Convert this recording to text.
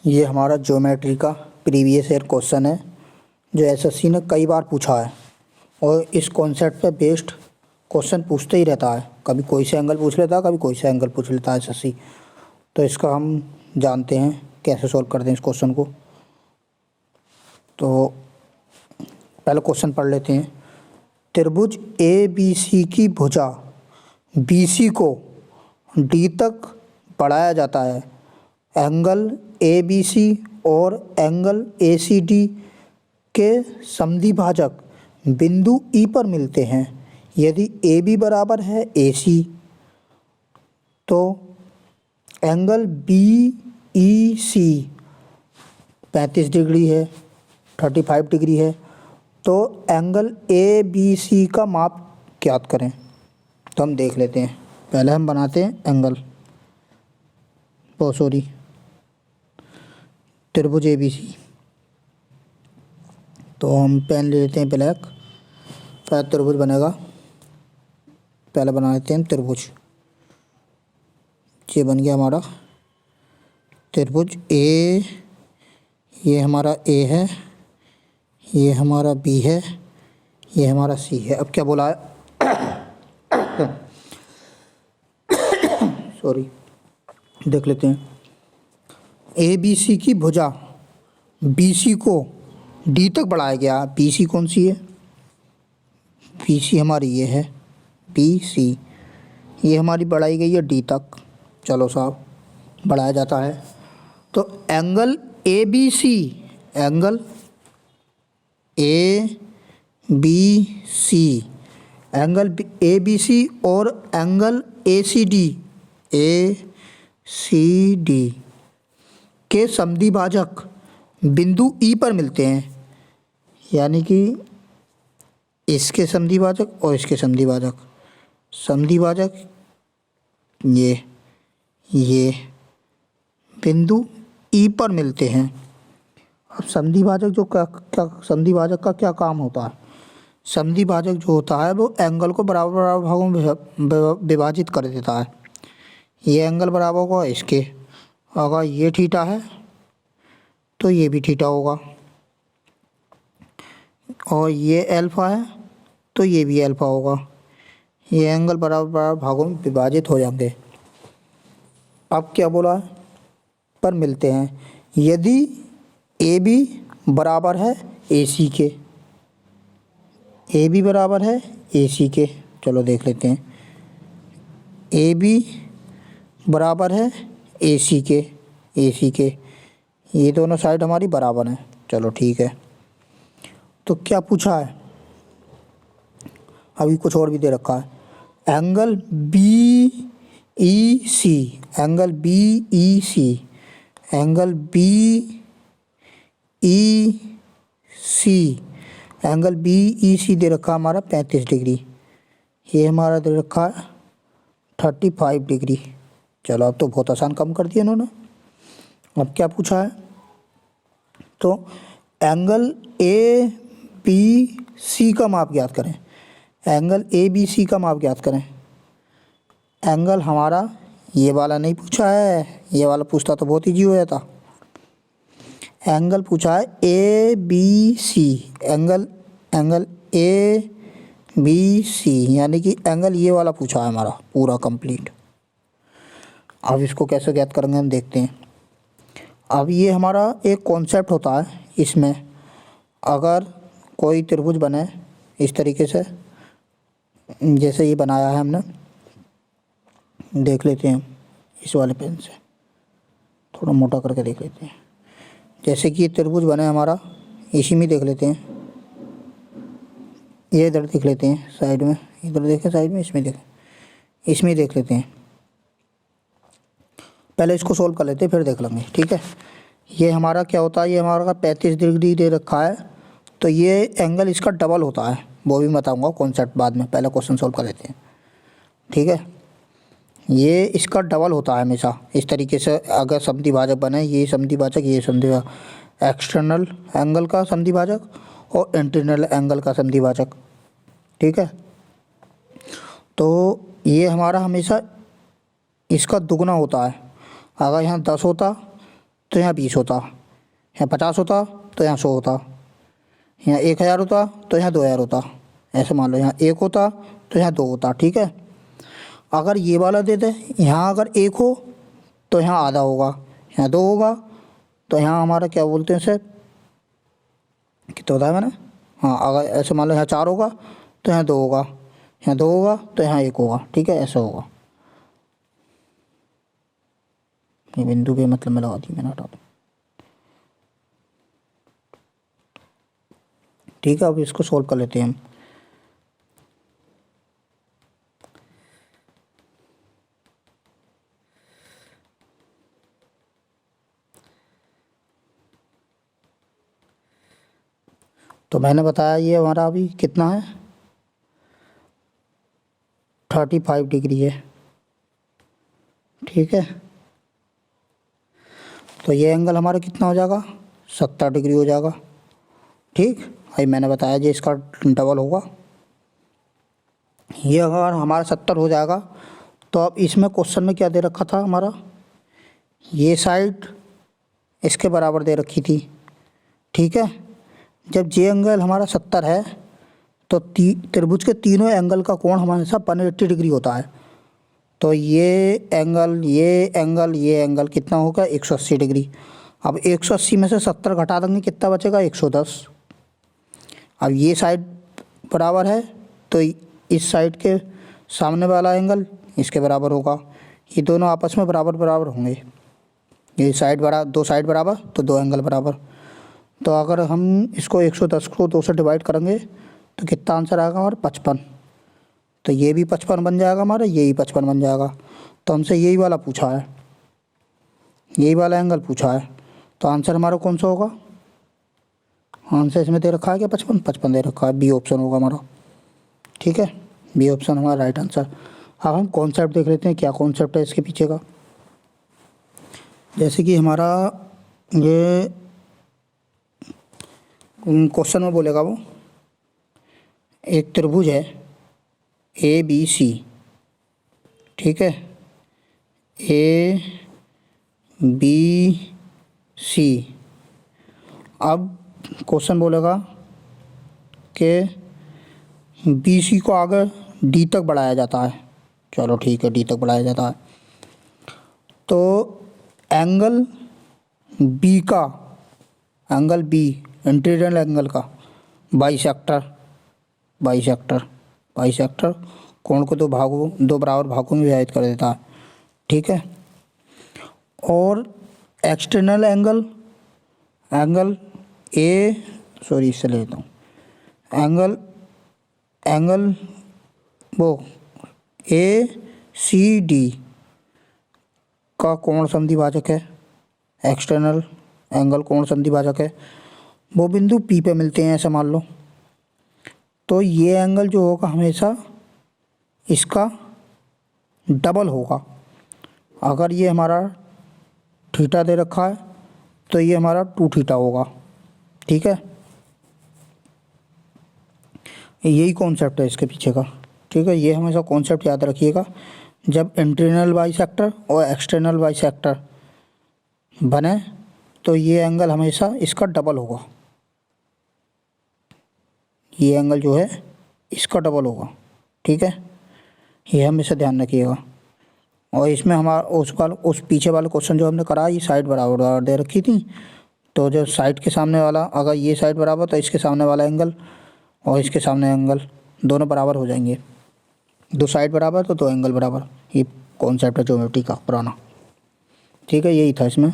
ये हमारा ज्योमेट्री का प्रीवियस ईयर क्वेश्चन है जो एसएससी ने कई बार पूछा है और इस कॉन्सेप्ट पे बेस्ड क्वेश्चन पूछते ही रहता है। कभी कोई से एंगल पूछ लेता है, कभी कोई से एंगल पूछ लेता है एसएससी। तो इसका हम जानते हैं कैसे सॉल्व करते हैं इस क्वेश्चन को। तो पहले क्वेश्चन पढ़ लेते हैं। त्रिभुज ए बी सी की भुजा बी सी को डी तक बढ़ाया जाता है। एंगल ए बी सी और एंगल ए सी डी के समद्विभाजक बिंदु ई पर मिलते हैं। यदि ए बी बराबर है ए सी तो एंगल बी ई सी 35 डिग्री है, 35 डिग्री है। तो एंगल ए बी सी का माप ज्ञात करें। तो हम देख लेते हैं। पहले हम बनाते हैं एंगल, त्रिभुज ए बी सी। तो हम पेन ले लेते हैं ब्लैक। पहले त्रिभुज बनेगा, पहले बना लेते हैं त्रिभुज। ये बन गया हमारा त्रिभुज ए, ये हमारा ए है, ये हमारा बी है, ये हमारा सी है। अब क्या बोला है सॉरी, देख लेते हैं। ए बी सी की भुजा बी सी को डी तक बढ़ाया गया। बी सी कौन सी है? बी सी हमारी ये है, बी सी ये हमारी बढ़ाई गई है डी तक। चलो साहब, बढ़ाया जाता है। तो angle A B C, angle A B C, angle A B C और angle A C D, A C D के समद्विभाजक बिंदु ई पर मिलते हैं। यानी कि इसके समद्विभाजक और इसके समद्विभाजक, समद्विभाजक ये बिंदु ई पर मिलते हैं। अब समद्विभाजक जो क्या समद्विभाजक का क्या काम होता है? समद्विभाजक जो होता है वो एंगल को बराबर बराबर भागों में विभाजित कर देता है। ये एंगल बराबर होगा इसके, अगर ये थीटा है तो ये भी थीटा होगा, और ये अल्फा है तो ये भी अल्फा होगा। ये एंगल बराबर बराबर भागों में विभाजित हो जाएंगे। अब क्या बोला है? पर मिलते हैं यदि ए बी बराबर है ए सी के, ए बी बराबर है ए सी के। चलो देख लेते हैं। ए बी बराबर है ए सी के, ए सी के, ये दोनों साइड हमारी बराबर हैं। चलो ठीक है। तो क्या पूछा है? अभी कुछ और भी दे रखा है। एंगल बी ई सी, एंगल बी ई सी, एंगल बी ई सी, एंगल बी ई सी दे रखा हमारा 35 डिग्री। ये हमारा दे रखा है 35 डिग्री। चलो अब तो बहुत आसान काम कर दिया इन्होंने। अब क्या पूछा है? तो एंगल ए बी सी का माप ज्ञात करें। एंगल ए बी सी का माप ज्ञात करें। एंगल हमारा ये वाला नहीं पूछा है, ये वाला पूछता तो बहुत ईजी हो जाता। एंगल पूछा है A B C, angle A B C, यानी कि एंगल ये वाला पूछा है हमारा पूरा कंप्लीट। अब इसको कैसे ज्ञात करेंगे हम देखते हैं। अब ये हमारा एक कॉन्सेप्ट होता है। इसमें अगर कोई त्रिभुज बने इस तरीके से, जैसे ये बनाया है हमने, देख लेते हैं इस वाले पेन से, थोड़ा मोटा करके देख लेते हैं। जैसे कि ये त्रिभुज बने हमारा, इसी में देख लेते हैं। ये इधर देख लेते हैं साइड में, इधर देखें साइड में, इसमें देखें, इसमें देख लेते हैं। पहले इसको सोल्व कर लेते हैं फिर देख लेंगे, ठीक है। ये हमारा क्या होता है? ये हमारा 35 डिग्री दे रखा है, तो ये एंगल इसका डबल होता है। वो भी बताऊंगा कॉन्सेप्ट बाद में, पहले क्वेश्चन सोल्व कर लेते हैं, ठीक है। ये इसका डबल होता है हमेशा इस तरीके से। अगर समद्विभाजक बने, ये समद्विभाजक, ये समद्विभाजक, एक्सटर्नल एंगल का समद्विभाजक और इंटरनल एंगल का समद्विभाजक, ठीक है। तो ये हमारा हमेशा इसका दुगना होता है। अगर यहाँ 10 होता तो यहाँ 20 होता, यहाँ 50 होता तो यहाँ 100 होता, यहाँ 1000 होता तो यहाँ 2000 होता। ऐसे मान लो यहाँ 1 होता तो यहाँ 2 होता। ठीक है, अगर ये वाला दे दे, यहाँ अगर 1 हो तो यहाँ आधा होगा, यहाँ 2 होगा तो यहाँ हमारा क्या बोलते हैं इसे, कितना बताया मैंने, हाँ अगर ऐसे मान लो यहाँ 4 होगा तो यहाँ 2 होगा, यहाँ 2 होगा तो यहाँ 1 होगा। ठीक है, ऐसा होगा। ये बिंदु पे मतलब मैं लगा दी, मैंने हटा दूँ। ठीक है, अब इसको सॉल्व कर लेते हैं हम। तो मैंने बताया ये हमारा अभी कितना है, 35 डिग्री है। ठीक है, तो ये एंगल हमारा कितना हो जाएगा, 70 डिग्री हो जाएगा। ठीक, अभी मैंने बताया जी इसका डबल होगा। ये अगर हमारा 70 हो जाएगा तो अब इसमें क्वेश्चन में क्या दे रखा था हमारा, ये साइड इसके बराबर दे रखी थी। ठीक है, जब जे एंगल हमारा 70 है तो त्रिभुज के तीनों एंगल का कोण हमेशा 180 डिग्री होता है। तो ये एंगल, ये एंगल, ये एंगल कितना होगा, 180 डिग्री। अब 180 में से 70 घटा देंगे, कितना बचेगा, 110। अब ये साइड बराबर है तो इस साइड के सामने वाला एंगल इसके बराबर होगा। ये दोनों आपस में बराबर बराबर होंगे, ये साइड बराबर, दो साइड बराबर तो दो एंगल बराबर। तो अगर हम इसको 110 को 2 से डिवाइड करेंगे तो कितना आंसर आएगा हमारा, 55। तो ये भी 55 बन जाएगा हमारा, ये भी 55 बन जाएगा। तो हमसे यही वाला पूछा है, यही वाला एंगल पूछा है, तो आंसर हमारा कौन सा होगा, आंसर इसमें दे रखा है क्या, 55 दे रखा है, बी ऑप्शन होगा हमारा। ठीक है, बी ऑप्शन हमारा राइट आंसर। अब हम कॉन्सेप्ट देख लेते हैं, क्या कॉन्सेप्ट है इसके पीछे का। जैसे कि हमारा ये क्वेश्चन में बोलेगा वो, एक त्रिभुज है ए बी सी। ठीक है, ए बी सी। अब क्वेश्चन बोलेगा कि बी सी को आगे डी तक बढ़ाया जाता है। चलो ठीक है, डी तक बढ़ाया जाता है। तो एंगल बी का, एंगल बी इंटीरियर एंगल का बाइसेक्टर, बाइसेक्टर कोण को दो बराबर भागों में विभाजित कर देता है। ठीक है, और external angle, angle A, sorry इससे ले लेता हूँ, एंगल वो ए सी डी का कोण संधिभाजक है, एक्सटर्नल एंगल कोण संधिभाजक है, वो बिंदु पी पे मिलते हैं, ऐसा मान लो। तो ये एंगल जो होगा हमेशा इसका डबल होगा। अगर ये हमारा थीटा दे रखा है तो ये हमारा 2 थीटा होगा। ठीक है, यही कॉन्सेप्ट है इसके पीछे का। ठीक है, ये हमेशा कॉन्सेप्ट याद रखिएगा, जब इंटरनल बाइसेक्टर और एक्सटर्नल बाइसेक्टर बने तो ये एंगल हमेशा इसका डबल होगा, ये एंगल जो है इसका डबल होगा। ठीक है, ये हमेशा ध्यान रखिएगा। और इसमें हमारा उस पीछे वाले क्वेश्चन जो हमने करा, ये साइड बराबर बराबर दे रखी थी। तो जो साइड के सामने वाला, अगर ये साइड बराबर तो इसके सामने वाला एंगल और इसके सामने एंगल दोनों बराबर हो जाएंगे। दो साइड बराबर तो दो एंगल बराबर। ये कॉन्सेप्ट है ज्योमेट्री का पुराना। ठीक है, यही था इसमें।